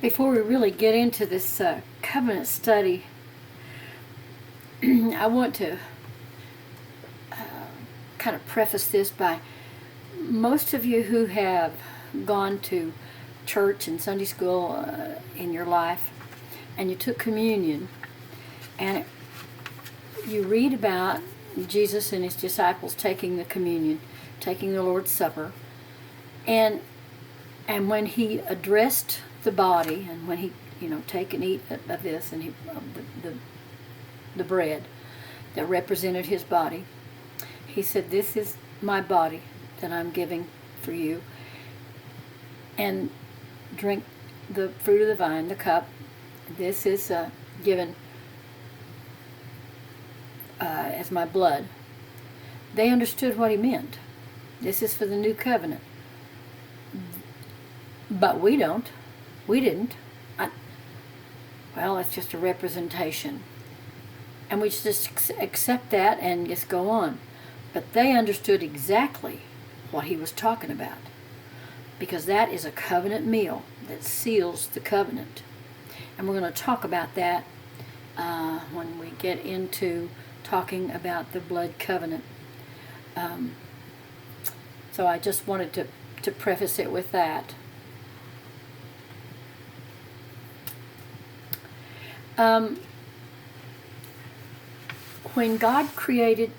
Before we really get into this covenant study, I want to kind of preface this by, most of you who have gone to church and Sunday school in your life, and you took communion, and you read about Jesus and his disciples taking the communion, taking the Lord's Supper, and when he addressed the body, and when he, take and eat of this, and the bread that represented his body, he said, "This is my body that I'm giving for you, and drink the fruit of the vine, the cup. This is given as my blood." They understood what he meant. This is for the new covenant. But we don't. We didn't. Well, it's just a representation. And we just accept that and just go on. But they understood exactly what he was talking about, because that is a covenant meal that seals the covenant. And we're going to talk about that when we get into talking about the blood covenant. So I just wanted to preface it with that. When God created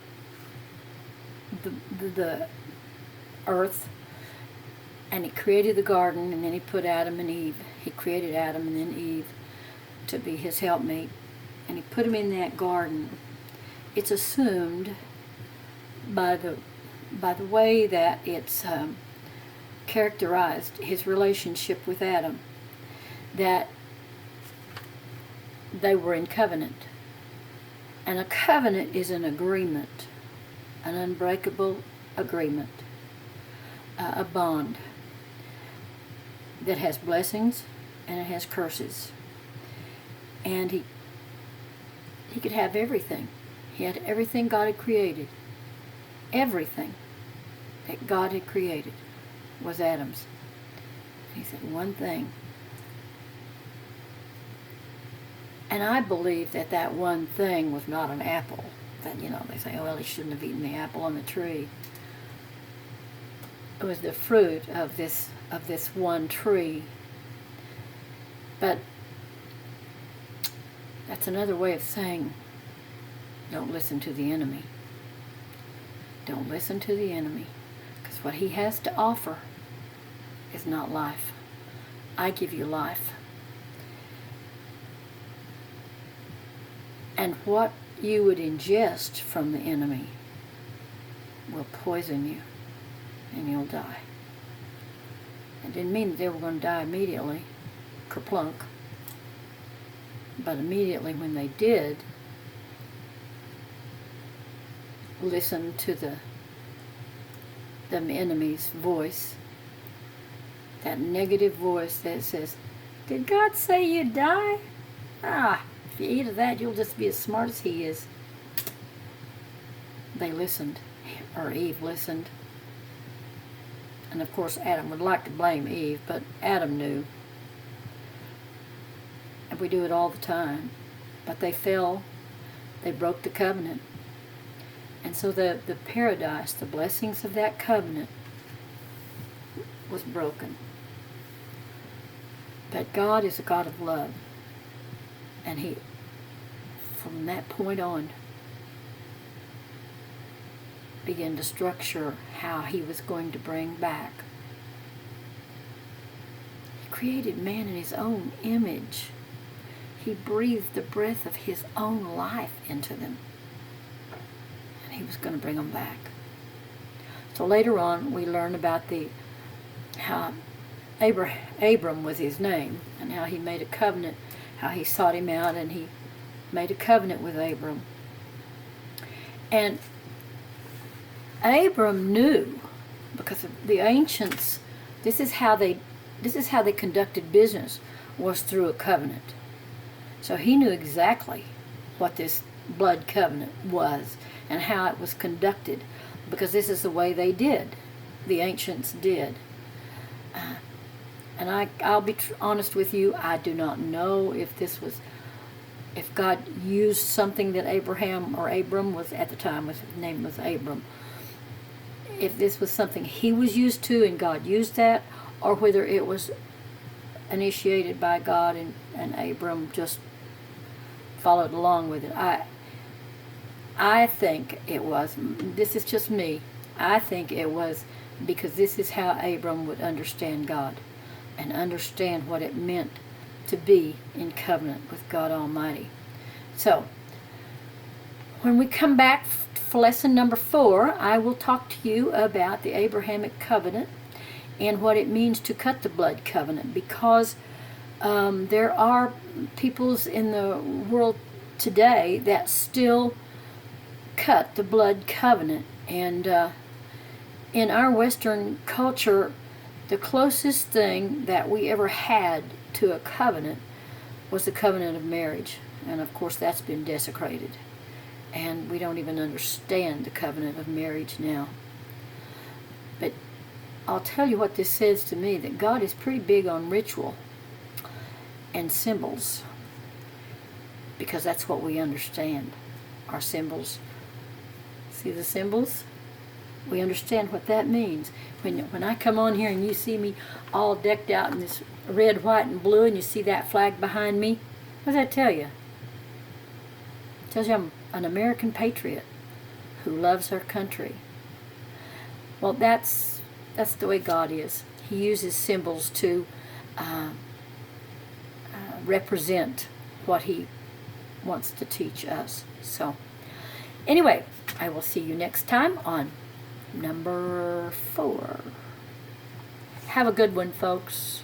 the earth, and he created the garden, and then he put Adam and Eve, he created Adam and then Eve to be his helpmate, and he put them in that garden, it's assumed by the way that it's characterized, his relationship with Adam, that they were in covenant. And a covenant is an agreement, an unbreakable agreement, a bond that has blessings and it has curses. And he could have everything. He had everything God had created. Everything that God had created was Adam's. He said one thing. And I believe that one thing was not an apple. That, they say, oh, well, he shouldn't have eaten the apple on the tree. It was the fruit of this one tree. But that's another way of saying, don't listen to the enemy. Don't listen to the enemy, because what he has to offer is not life. I give you life. And what you would ingest from the enemy will poison you, and you'll die. It didn't mean that they were going to die immediately, kerplunk. But immediately when they did, listen to the enemy's voice, that negative voice that says, "Did God say you'd die? If you eat of that, you'll just be as smart as he is." They listened, or Eve listened. And of course Adam would like to blame Eve, but Adam knew. And we do it all the time. But they fell, they broke the covenant. And so the paradise, the blessings of that covenant was broken. But God is a God of love. And he, from that point on, began to structure how he was going to bring back. He created man in his own image. He breathed the breath of his own life into them. And he was going to bring them back. So later on, we learn about how Abram was his name, and how he made a covenant, how he sought him out, and he made a covenant with Abram. And Abram knew, because of the ancients, this is how they conducted business, was through a covenant. So he knew exactly what this blood covenant was and how it was conducted, because this is the way they did. The ancients did. And I'll be honest with you, I do not know if if God used something that Abraham, or Abram was at the time, his name was Abram, if this was something he was used to and God used that, or whether it was initiated by God and Abram just followed along with it. I think it was, this is just me, I think it was because this is how Abram would understand God and understand what it meant to be in covenant with God Almighty. So, when we come back for lesson number 4, I will talk to you about the Abrahamic covenant and what it means to cut the blood covenant, because there are peoples in the world today that still cut the blood covenant. And in our Western culture, the closest thing that we ever had to a covenant was the covenant of marriage. And of course that's been desecrated. And we don't even understand the covenant of marriage now. But I'll tell you what this says to me, that God is pretty big on ritual and symbols, because that's what we understand, our symbols. See the symbols? We understand what that means. When I come on here and you see me all decked out in this red, white, and blue, and you see that flag behind me, what does that tell you? It tells you I'm an American patriot who loves our country. Well, that's the way God is. He uses symbols to represent what He wants to teach us. So, anyway, I will see you next time on number 4. Have a good one, folks.